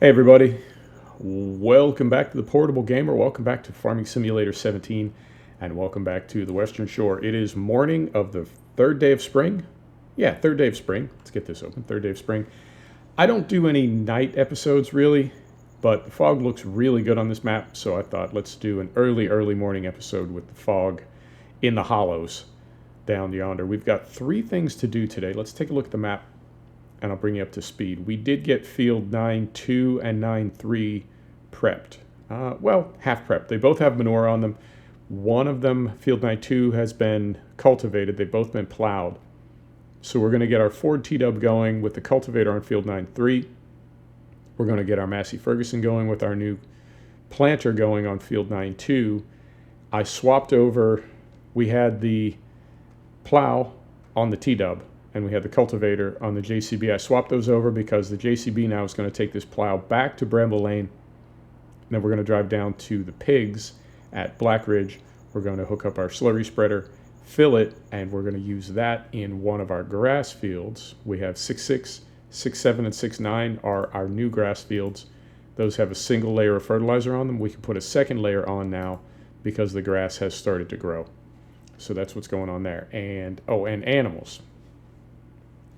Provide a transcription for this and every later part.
Hey everybody, welcome back to the Portable Gamer, welcome back to Farming Simulator 17, and welcome back to the Western Shore. It is morning of the third day of spring. Yeah, third day of spring. Let's get this open, third day of spring. I don't do any night episodes really, but the fog looks really good on this map, so I thought let's do an early morning episode with the fog in the hollows down yonder. We've got three things to do today. Let's take a look at the map and I'll bring you up to speed. We did get field 9-2 and 9-3 prepped. Well, half prepped. They both have manure on them. One of them, field 9-2, has been cultivated. They've both been plowed. So we're going to get our Ford T-Dub going with the cultivator on field 9-3. We're going to get our Massey Ferguson going with our new planter going on field 9-2. I swapped over. We had the plow on the T-Dub and we had the cultivator on the JCB. I swapped those over because the JCB now is going to take this plow back to Bramble Lane. And then we're going to drive down to the pigs at Black Ridge. We're going to hook up our slurry spreader, fill it, and we're going to use that in one of our grass fields. We have 6.6, 6.7, and 6.9 are our new grass fields. Those have a single layer of fertilizer on them. We can put a second layer on now because the grass has started to grow. So that's what's going on there. And, oh, and animals.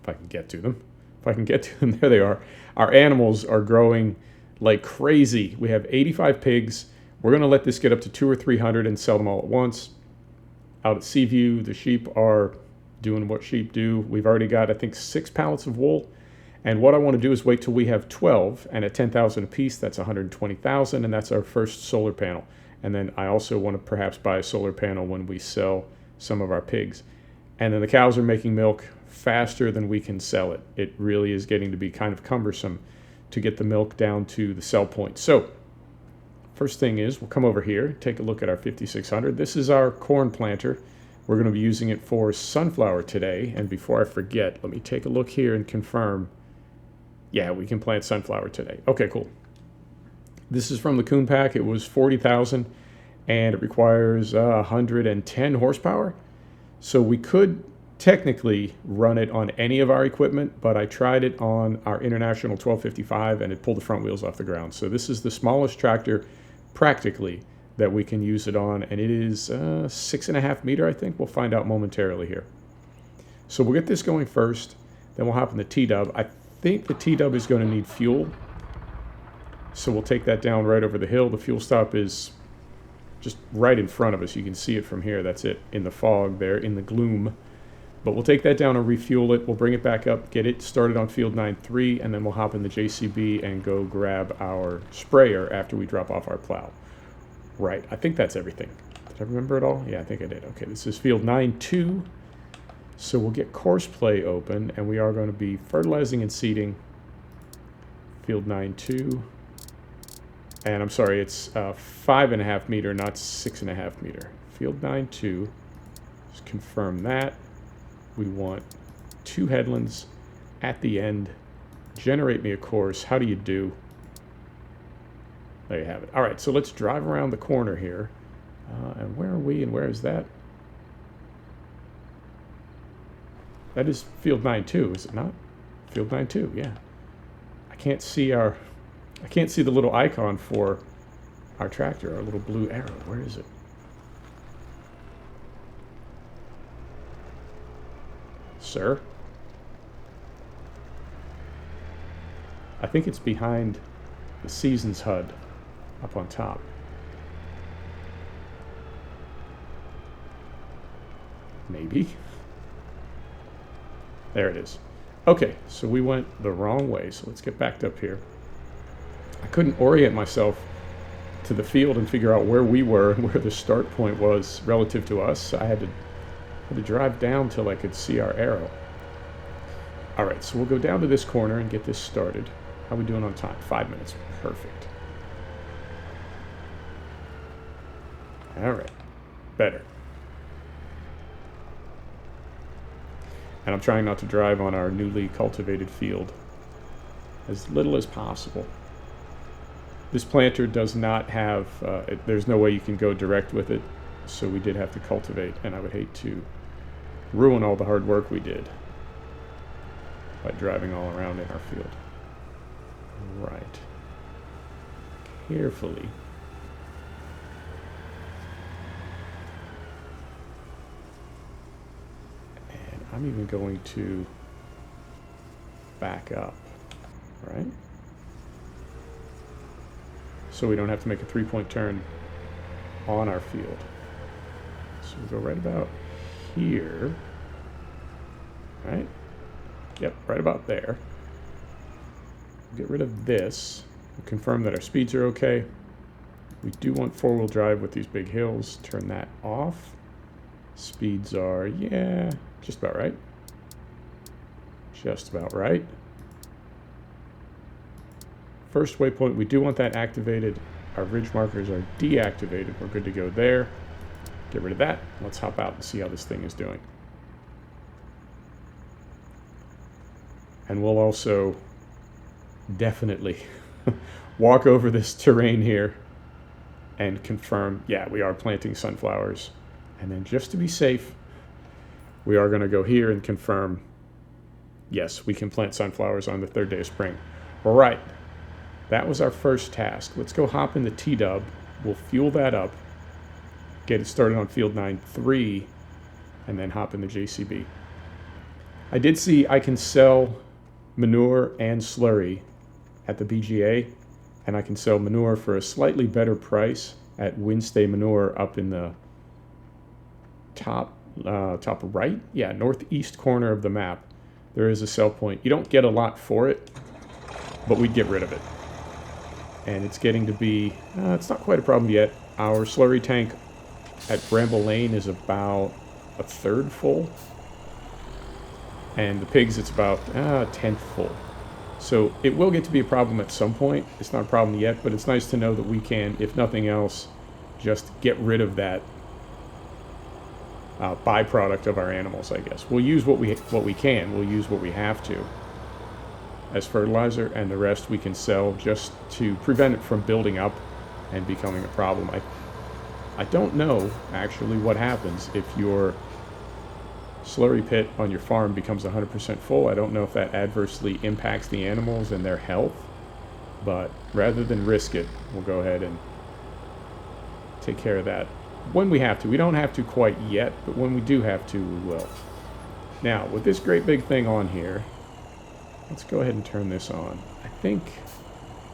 If I can get to them. If I can get to them, there they are. Our animals are growing like crazy. We have 85 pigs. We're going to let this get up to 200 or 300 and sell them all at once. Out at Seaview, the sheep are doing what sheep do. We've already got, I think, 6 pallets of wool. And what I want to do is wait till we have 12. And at 10,000 a piece, that's 120,000. And that's our first solar panel. And then I also want to perhaps buy a solar panel when we sell some of our pigs. And then the cows are making milk faster than we can sell it. It really is getting to be kind of cumbersome to get the milk down to the sell point. So first thing is we'll come over here, take a look at our 5600. This is our corn planter. We're going to be using it for sunflower today. And before I forget, let me take a look here and confirm. Yeah, we can plant sunflower today. Okay, cool. This is from the Coon Pack. It was 40,000 and it requires 110 horsepower. So we could technically run it on any of our equipment, but I tried it on our International 1255 and it pulled the front wheels off the ground. So this is the smallest tractor practically that we can use it on, and it is 6.5 meter, I think. We'll find out momentarily here. So we'll get this going first, then we'll hop in the T-Dub. I think the T-Dub is going to need fuel, so we'll take that down right over the hill. The fuel stop is just right in front of us. You can see it from here. That's it in the fog there, in the gloom. But we'll take that down and refuel it. We'll bring it back up, get it started on field 9-3, and then we'll hop in the JCB and go grab our sprayer after we drop off our plow. Right, I think that's everything. Did I remember it all? Yeah, I think I did. Okay, this is field 9-2. So we'll get course play open, and we are going to be fertilizing and seeding field 9-2. And I'm sorry, it's 5.5 meter, not 6.5 meter. Field 9-2. Just confirm that. We want 2 headlands at the end. Generate me a course. How do you do? There you have it. All right, so let's drive around the corner here. And where are we and where is that? That is field 9-2, is it not? Field 9-2, yeah. I can't see the little icon for our tractor, our little blue arrow. Where is it? Sir? I think it's behind the Seasons HUD up on top. Maybe. There it is. Okay, so we went the wrong way, so let's get backed up here. I couldn't orient myself to the field and figure out where we were and where the start point was relative to us. So I had to drive down till I could see our arrow. All right, so we'll go down to this corner and get this started. How are we doing on time? 5 minutes. Perfect. All right, better. And I'm trying not to drive on our newly cultivated field as little as possible. This planter does not have, there's no way you can go direct with it, so we did have to cultivate, and I would hate to ruin all the hard work we did by driving all around in our field. Right. carefully. And I'm even going to back up, right? So we don't have to make a 3-point turn on our field. So we go right about here, right? Yep, right about there. Get rid of this. We'll confirm that our speeds are okay. We do want four-wheel drive with these big hills. Turn that off. Speeds are, yeah, just about right. Just about right. First waypoint, we do want that activated. Our ridge markers are deactivated. We're good to go there. Get rid of that. Let's hop out and see how this thing is doing. And we'll also definitely walk over this terrain here and confirm, yeah, we are planting sunflowers. And then just to be safe, we are going to go here and confirm, yes, we can plant sunflowers on the third day of spring. All right, that was our first task. Let's go hop in the T-dub. We'll fuel that up, get it started on field 9-3, and then hop in the JCB. I did see I can sell manure and slurry at the BGA, and I can sell manure for a slightly better price at Winstay Manure up in the top right, yeah, northeast corner of the map. There is a sell point. You don't get a lot for it, but we'd get rid of it. And it's getting to be, it's not quite a problem yet. Our slurry tank at Bramble Lane is about a third full, and the pigs it's about a tenth full. So it will get to be a problem at some point. It's not a problem yet, but it's nice to know that we can, if nothing else, just get rid of that byproduct of our animals, I guess. We'll use what we can. We'll use what we have to as fertilizer, and the rest we can sell just to prevent it from building up and becoming a problem. I don't know, actually, what happens if your slurry pit on your farm becomes 100% full. I don't know if that adversely impacts the animals and their health, but rather than risk it, we'll go ahead and take care of that when we have to. We don't have to quite yet, but when we do have to, we will. Now, with this great big thing on here, let's go ahead and turn this on. I think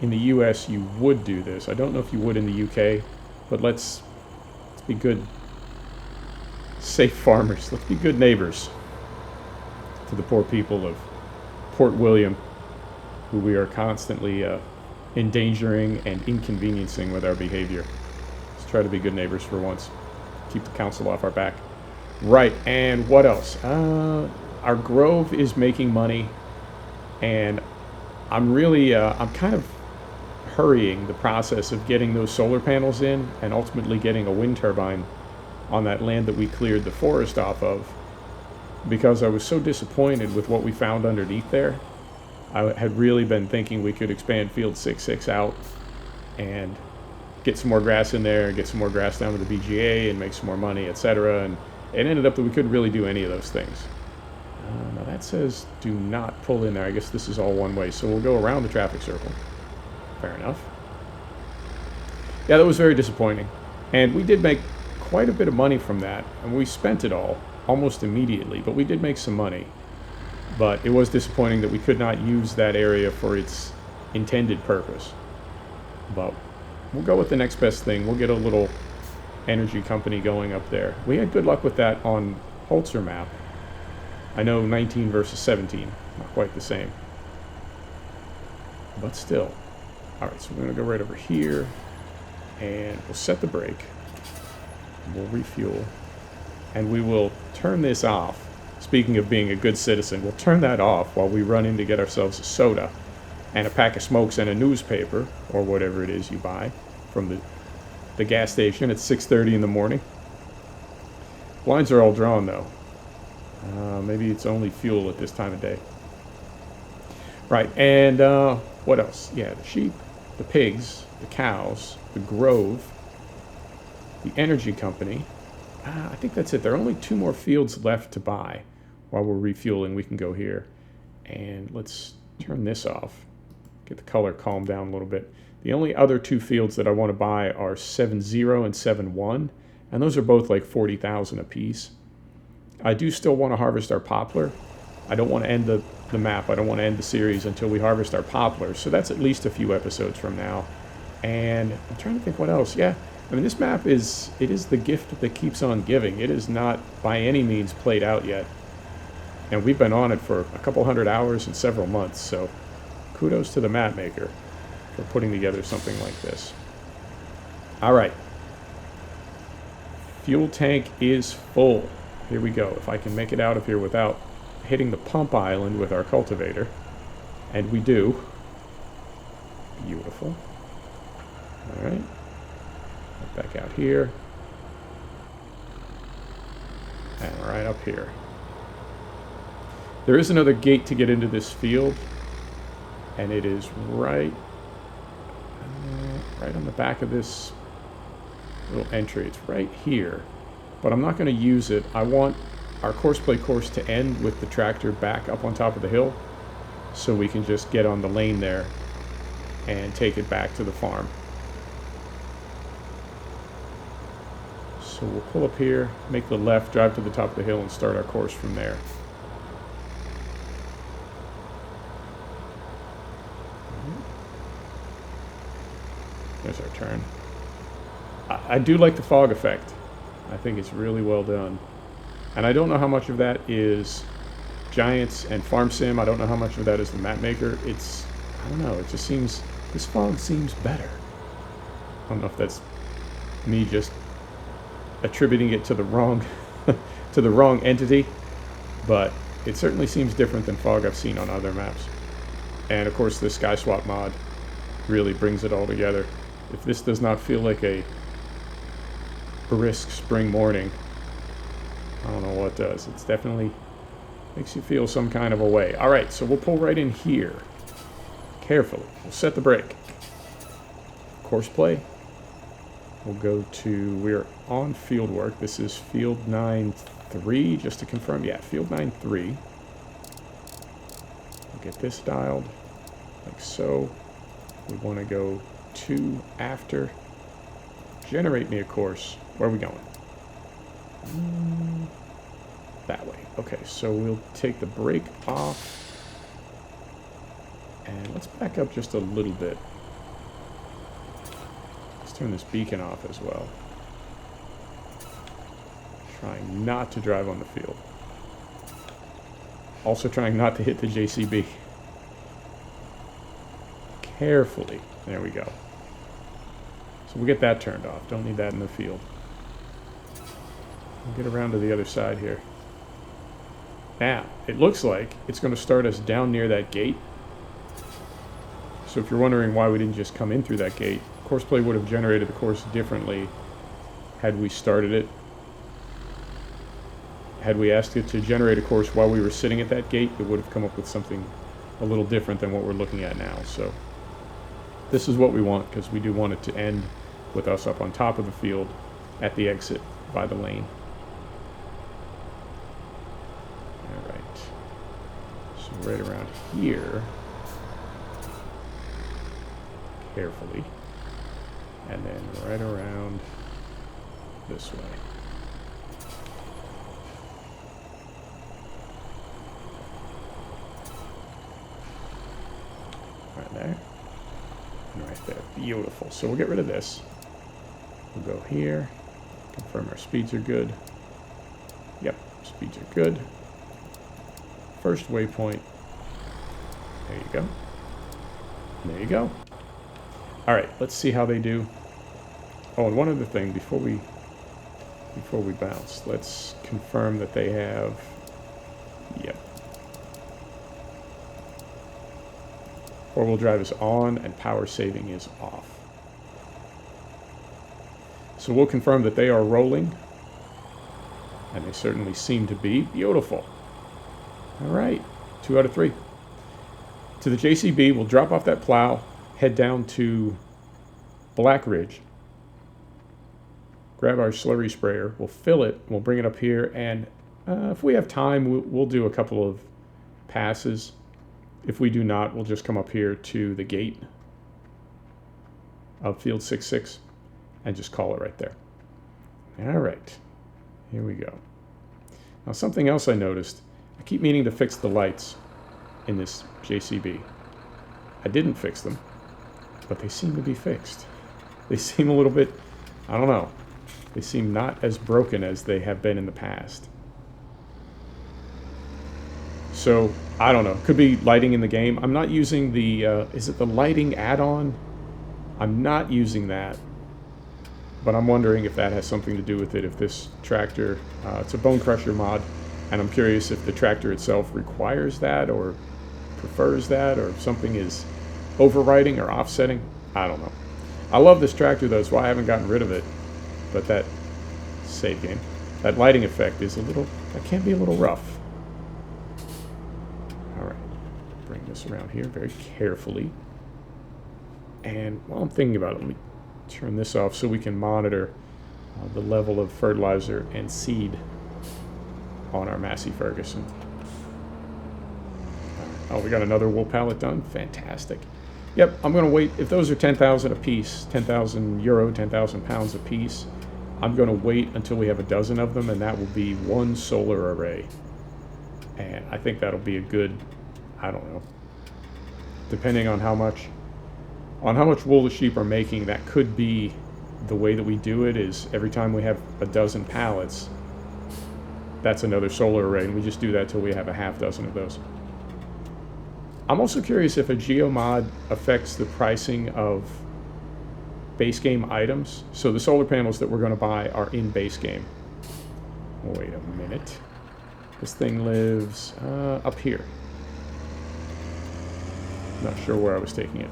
in the US you would do this. I don't know if you would in the UK, but let's be good, safe farmers. Let's be good neighbors to the poor people of Port William, who we are constantly endangering and inconveniencing with our behavior. Let's try to be good neighbors for once. Keep the council off our back. Right, and what else? Our grove is making money, and I'm really, I'm kind of hurrying the process of getting those solar panels in and ultimately getting a wind turbine on that land that we cleared the forest off of, because I was so disappointed with what we found underneath there. I had really been thinking we could expand field 6-6 out and get some more grass in there, get some more grass down to the BGA and make some more money, etc. And it ended up that we couldn't really do any of those things. Now that says do not pull in there. I guess this is all one way, so we'll go around the traffic circle. Fair enough. Yeah, that was very disappointing. And we did make quite a bit of money from that, and we spent it all almost immediately, but we did make some money. But it was disappointing that we could not use that area for its intended purpose. But we'll go with the next best thing. We'll get a little energy company going up there. We had good luck with that on Holzer map. I know 19 versus 17, not quite the same, but still. All right, so we're gonna go right over here, and we'll set the brake. We'll refuel, and we will turn this off. Speaking of being a good citizen, we'll turn that off while we run in to get ourselves a soda and a pack of smokes and a newspaper, or whatever it is you buy from the gas station at 6:30 in the morning. Blinds are all drawn, though. Maybe it's only fuel at this time of day. Right, and what else? Yeah, the sheep, the pigs, the cows, the grove, the energy company. I think that's it. There are only 2 more fields left to buy. While we're refueling, we can go here. And let's turn this off. get the color calmed down a little bit. The only other two fields that I want to buy are 7-0 and 7-1, and those are both like 40,000 a piece. I do still want to harvest our poplar. I don't want to end the map. I don't want to end the series until we harvest our poplar. So that's at least a few episodes from now. And I'm trying to think what else. Yeah, I mean, this map is the gift that keeps on giving. It is not by any means played out yet. And we've been on it for a couple hundred hours and several months. So kudos to the map maker for putting together something like this. All right. Fuel tank is full. Here we go. If I can make it out of here without hitting the pump island with our cultivator. And we do. Beautiful. All right. Back out here. And right up here. There is another gate to get into this field. And it is right on the back of this little entry. It's right here. But I'm not going to use it. I want our courseplay course to end with the tractor back up on top of the hill, so we can just get on the lane there and take it back to the farm. So we'll pull up here, make the left, drive to the top of the hill, and start our course from there. There's our turn. I do like the fog effect. I think it's really well done. And I don't know how much of that is Giants and Farm Sim. I don't know how much of that is the map maker. I don't know, it just seems, this fog seems better. I don't know if that's me just attributing it to the wrong to the wrong entity, but it certainly seems different than fog I've seen on other maps. And of course the Sky Swap mod really brings it all together. If this does not feel like a brisk spring morning, I don't know what does. It's definitely makes you feel some kind of a way. All right, so we'll pull right in here. Carefully. We'll set the brake. Course play. We'll go to, we're on field work. This is field 9-3, just to confirm. Yeah, field 9-3. We'll get this dialed like so. We want to go to after. Generate me a course. Where are we going? That way. Okay, so we'll take the brake off. And let's back up just a little bit. Let's turn this beacon off as well. Trying not to drive on the field. Also trying not to hit the JCB. Carefully. There we go. So we'll get that turned off. Don't need that in the field. We'll get around to the other side here. Now, it looks like it's going to start us down near that gate. So if you're wondering why we didn't just come in through that gate, Courseplay would have generated the course differently had we started it. Had we asked it to generate a course while we were sitting at that gate, it would have come up with something a little different than what we're looking at now. So this is what we want, because we do want it to end with us up on top of the field at the exit by the lane. Alright. So right around here, carefully, and then right around this way. Right there. And right there. Beautiful. So we'll get rid of this. We'll go here. Confirm our speeds are good. Yep, speeds are good. First waypoint. There you go. There you go. All right, let's see how they do. Oh, and one other thing before we bounce, let's confirm that they have. Yep. Four-wheel drive is on and power saving is off. So we'll confirm that they are rolling. And they certainly seem to be. Beautiful. All right. 2 out of 3. To the JCB, we'll drop off that plow, head down to Black Ridge, grab our slurry sprayer, we'll fill it, we'll bring it up here, and if we have time, we'll do a couple of passes If we do not, we'll just come up here to the gate of field 6-6 and just call it right there. All right, here we go. Now something else I noticed, I keep meaning to fix the lights in this JCB. I didn't fix them, but they seem to be fixed. They seem a little bit, I don't know, they seem not as broken as they have been in the past. So, I don't know, could be lighting in the game. I'm not using the, is it the lighting add-on? I'm not using that, but I'm wondering if that has something to do with it, if this tractor, it's a Bone Crusher mod, and I'm curious if the tractor itself requires that or prefers that, or if something is overriding or offsetting. I don't know. I love this tractor though, so I haven't gotten rid of it, but that save game, that lighting effect is a little, that can be a little rough. All right, bring this around here very carefully. And while I'm thinking about it, let me turn this off so we can monitor the level of fertilizer and seed on our Massey Ferguson. Oh, we got another wool pallet done. Fantastic. Yep, I'm going to wait. If those are 10,000 a piece, 10,000 euro, 10,000 pounds a piece, I'm going to wait until we have a dozen of them, and that will be one solar array. And I think that'll be a good, I don't know, depending on how much wool the sheep are making, that could be the way that we do it, is every time we have a dozen pallets, that's another solar array, and we just do that till we have a half dozen of those. I'm also curious if a geomod affects the pricing of base game items. So the solar panels that we're going to buy are in base game. Wait a minute. This thing lives up here. Not sure where I was taking it.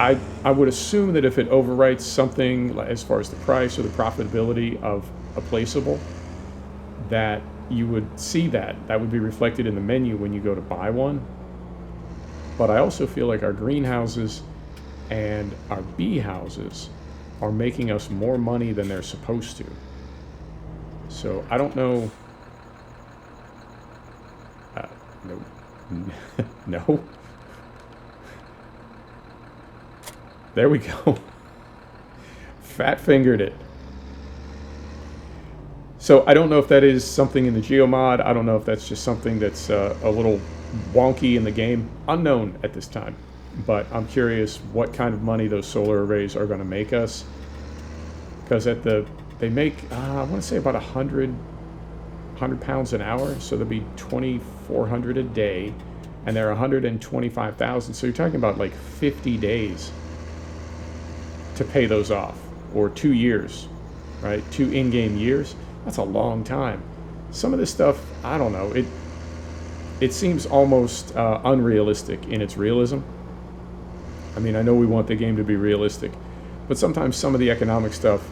I would assume that if it overwrites something as far as the price or the profitability of a placeable, that you would see that. That would be reflected in the menu when you go to buy one. But I also feel like our greenhouses and our bee houses are making us more money than they're supposed to. So I don't know. No. No. There we go. Fat fingered it. So I don't know if that is something in the geomod. I don't know if that's just something that's a little wonky in the game. Unknown at this time. But I'm curious what kind of money those solar arrays are going to make us. Because they make, I want to say about 100 pounds an hour. So there'll be 2,400 a day. And they're 125,000. So you're talking about like 50 days to pay those off. Or 2 years, right? 2 in-game years. That's a long time. Some of this stuff, I don't know. It seems almost unrealistic in its realism. I mean, I know we want the game to be realistic, but sometimes some of the economic stuff,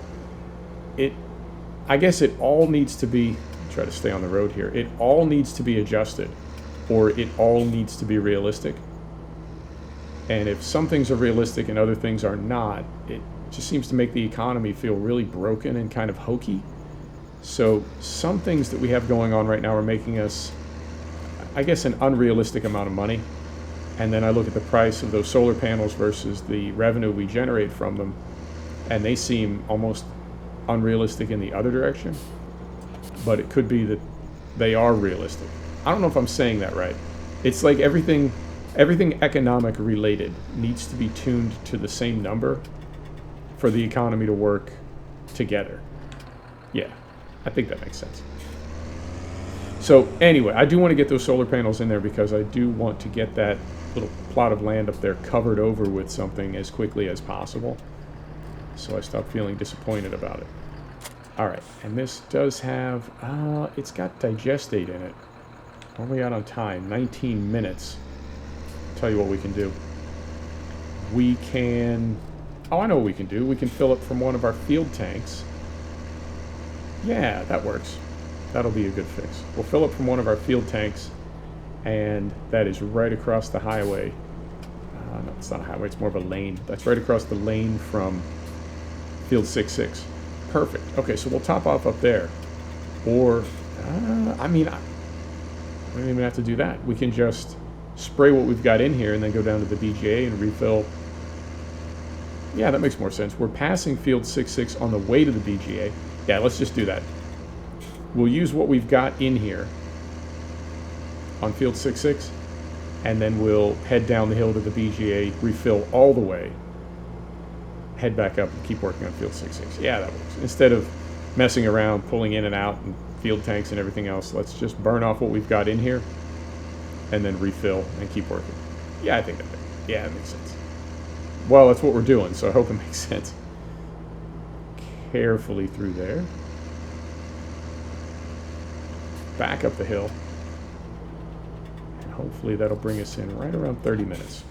I guess it all needs to be, try to stay on the road here, it all needs to be adjusted, or it all needs to be realistic. And if some things are realistic and other things are not, it just seems to make the economy feel really broken and kind of hokey. So some things that we have going on right now are making us, I guess, an unrealistic amount of money. And then I look at the price of those solar panels versus the revenue we generate from them, and they seem almost unrealistic in the other direction. But it could be that they are realistic. I don't know if I'm saying that right. It's like everything economic related needs to be tuned to the same number for the economy to work together. Yeah, I think that makes sense. So anyway, I do want to get those solar panels in there because I do want to get that little plot of land up there covered over with something as quickly as possible. So I stop feeling disappointed about it. All right, and this does have, it's got digestate in it. What are we at on time? 19 minutes. Tell you what we can do. We can, oh, I know what we can do. We can fill up from one of our field tanks. Yeah, that works. That'll be a good fix. We'll fill up from one of our field tanks, and that is right across the highway. No, it's not a highway, it's more of a lane. That's right across the lane from field 6-6. Perfect. Okay, so we'll top off up there. Or, I mean, We don't even have to do that. We can just spray what we've got in here and then go down to the BGA and refill. Yeah, that makes more sense. We're passing field 6-6 on the way to the BGA. Yeah, let's just do that. We'll use what we've got in here on field 6-6, and then we'll head down the hill to the BGA, refill all the way, head back up and keep working on field 6-6. Yeah, that works. Instead of messing around, pulling in and out, and field tanks and everything else, let's just burn off what we've got in here and then refill and keep working. Yeah, I think that makes sense. Well, that's what we're doing, so I hope it makes sense. Carefully through there. Back up the hill. And hopefully that'll bring us in right around 30 minutes.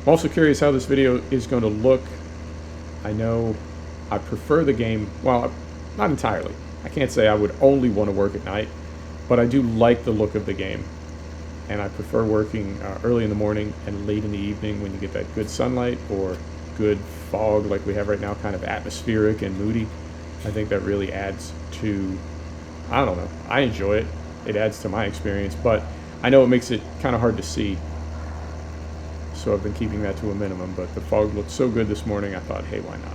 I'm also curious how this video is going to look. I know I prefer the game, well, not entirely. I can't say I would only want to work at night, but I do like the look of the game. And I prefer working early in the morning and late in the evening when you get that good sunlight or good fog like we have right now, kind of atmospheric and moody. I think that really adds to, I don't know, I enjoy it. It adds to my experience, but I know it makes it kind of hard to see. So I've been keeping that to a minimum, but the fog looked so good this morning, I thought, hey, why not?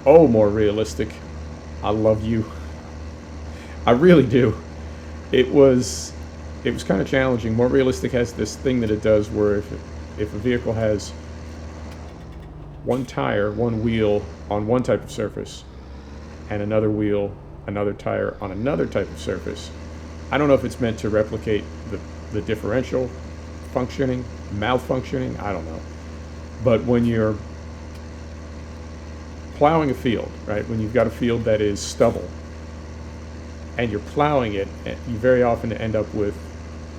Oh, more realistic. I love you. I really do. It was kind of challenging. More Realistic has this thing that it does where if a vehicle has one tire, one wheel on one type of surface, and another wheel, another tire on another type of surface, I don't know if it's meant to replicate the differential functioning, malfunctioning, I don't know. But when you're plowing a field, right, when you've got a field that is stubble, and you're plowing it, you very often end up with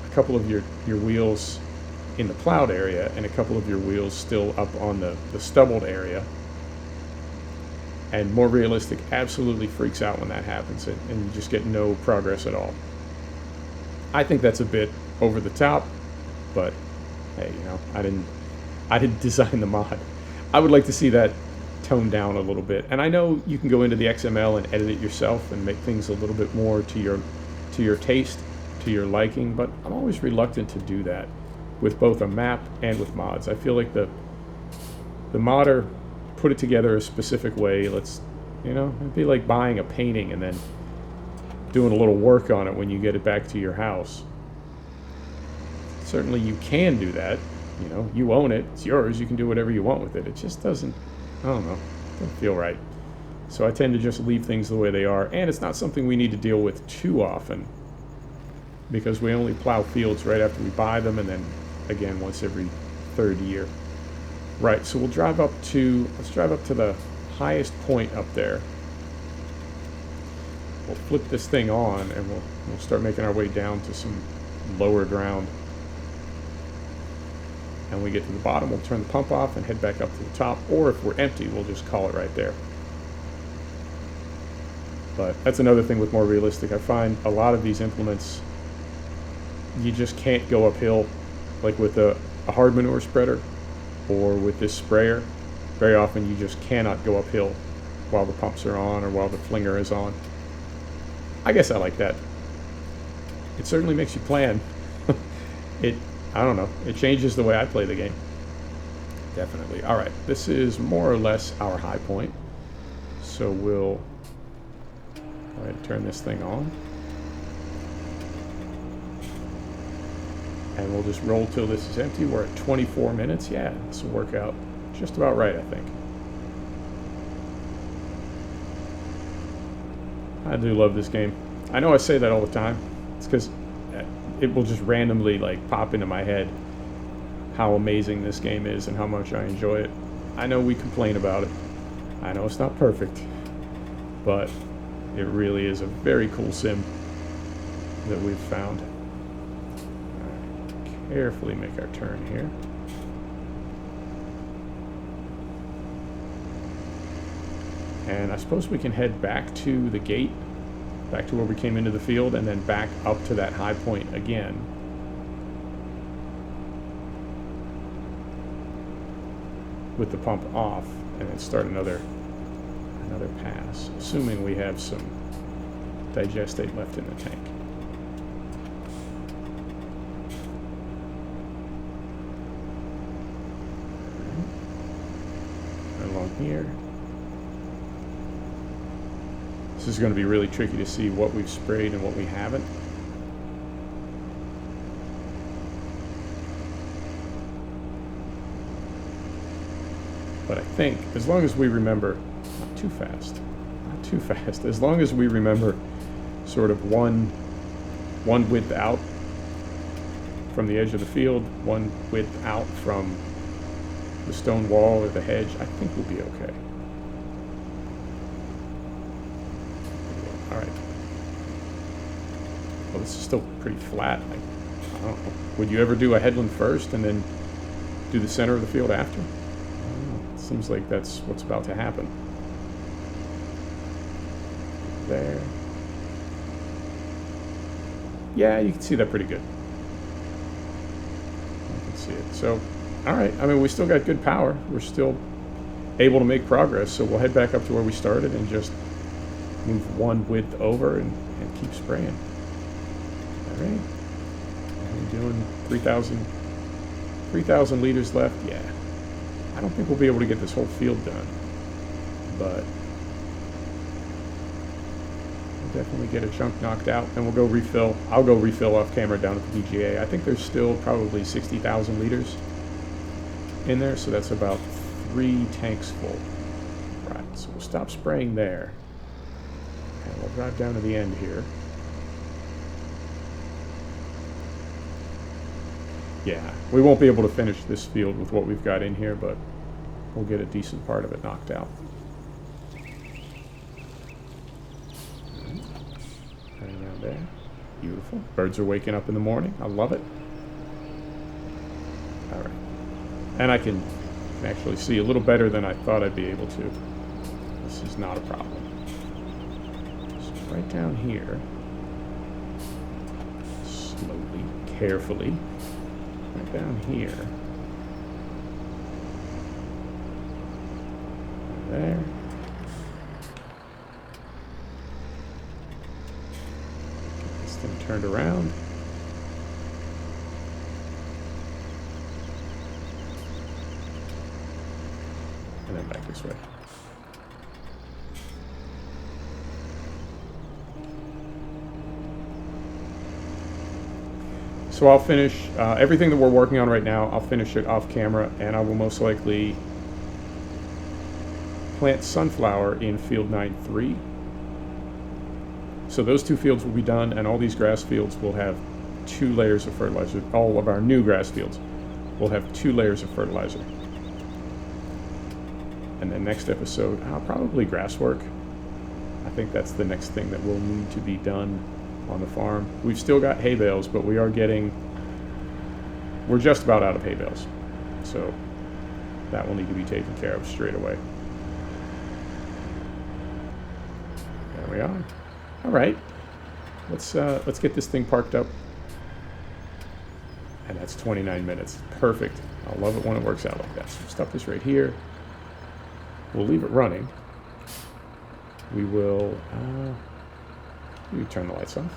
a couple of your wheels in the plowed area and a couple of your wheels still up on the stubbled area. And More Realistic absolutely freaks out when that happens, and you just get no progress at all. I think that's a bit over the top, but hey, you know, I didn't design the mod. I would like to see that toned down a little bit. And I know you can go into the XML and edit it yourself and make things a little bit more to your taste, to your liking, but I'm always reluctant to do that with both a map and with mods. I feel like the modder put it together a specific way. Let's, you know, it'd be like buying a painting and then doing a little work on it when you get it back to your house. Certainly you can do that. You know, you own it, it's yours, you can do whatever you want with it. It just doesn't, I don't know, doesn't feel right. So I tend to just leave things the way they are, and it's not something we need to deal with too often because we only plow fields right after we buy them, and then again once every third year. Right, so let's drive up to the highest point up there. We'll flip this thing on and we'll start making our way down to some lower ground. And when we get to the bottom, we'll turn the pump off and head back up to the top, or if we're empty, we'll just call it right there. But that's another thing with More Realistic. I find a lot of these implements, you just can't go uphill, like with a hard manure spreader or with this sprayer. Very often you just cannot go uphill while the pumps are on or while the flinger is on. I guess I like that. It certainly makes you plan. I don't know. It changes the way I play the game. Definitely. All right. This is more or less our high point. So we'll go ahead and turn this thing on. And we'll just roll till this is empty. We're at 24 minutes. Yeah, this will work out just about right, I think. I do love this game. I know I say that all the time. It's because it will just randomly like pop into my head how amazing this game is and how much I enjoy it. I know we complain about it. I know it's not perfect, but it really is a very cool sim that we've found. All right, carefully make our turn here. And I suppose we can head back to the gate, back to where we came into the field, and then back up to that high point again. With the pump off, and then start another pass, assuming we have some digestate left in the tank. Right along here. This is going to be really tricky to see what we've sprayed and what we haven't. But I think, as long as we remember, not too fast, as long as we remember sort of one width out from the edge of the field, one width out from the stone wall or the hedge, I think we'll be okay. All right. Well, this is still pretty flat. I don't know. Would you ever do a headland first and then do the center of the field after? Seems like that's what's about to happen. There. Yeah, you can see that pretty good. You can see it. So, all right. I mean, we still got good power. We're still able to make progress. So we'll head back up to where we started and just move one width over and keep spraying. All right. We're doing 3,000 liters left. Yeah. I don't think we'll be able to get this whole field done, but we'll definitely get a chunk knocked out, and we'll go refill. I'll go refill off camera down at the DGA. I think there's still probably 60,000 liters in there, so that's about 3 tanks full. Right, so we'll stop spraying there, and we'll drive down to the end here. Yeah, we won't be able to finish this field with what we've got in here, but we'll get a decent part of it knocked out. Right around there. Beautiful. Birds are waking up in the morning. I love it. All right. And I can actually see a little better than I thought I'd be able to. This is not a problem. So right down here, slowly, carefully, right down here, there. Get this thing turned around. And then back this way. So I'll finish everything that we're working on right now. I'll finish it off camera, and I will most likely plant sunflower in field 9-3. So those 2 fields will be done, and all these grass fields will have 2 layers of fertilizer. All of our new grass fields will have 2 layers of fertilizer. And then next episode, probably grass work. I think that's the next thing that will need to be done on the farm. We've still got hay bales, but we're just about out of hay bales. So that will need to be taken care of straight away. There we are. All right. Let's get this thing parked up. And that's 29 minutes. Perfect. I love it when it works out like that. So stop this right here. We'll leave it running. We will you turn the lights off.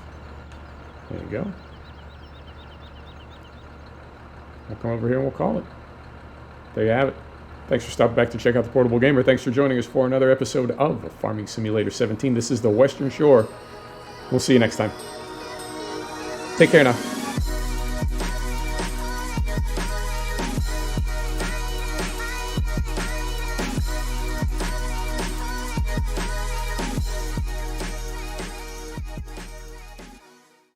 There you go. We'll come over here and we'll call it. There you have it. Thanks for stopping back to check out the Portable Gamer. Thanks for joining us for another episode of Farming Simulator 17. This is the Western Shore. We'll see you next time. Take care now.